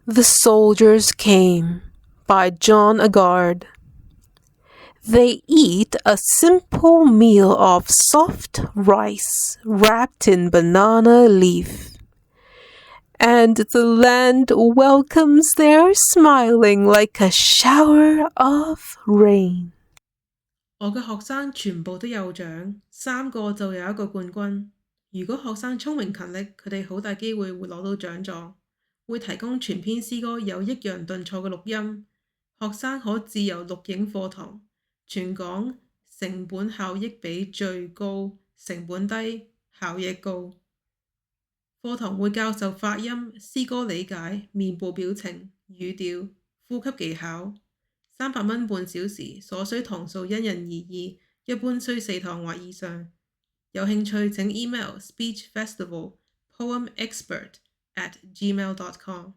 The Soldiers Came by John Agard. They eat a simple meal of soft rice wrapped in banana leaf, and the land welcomes their smiling like a shower of rain. 我嘅學生全部都有獎，3個就有1個冠軍。如果學生聰明勤力，佢哋好大機會會攞到獎狀。會提供全篇詩歌有抑揚頓挫嘅錄音，學生可自由錄影課堂。全港成本效益比最高，成本低，效益高。課堂會教授發音、詩歌理解、面部表情、語調、呼吸技巧。300蚊半小時，所需堂數因人而異，一般需4堂或以上。有興趣請 email speechfestivalpoemexpert@gmail.com。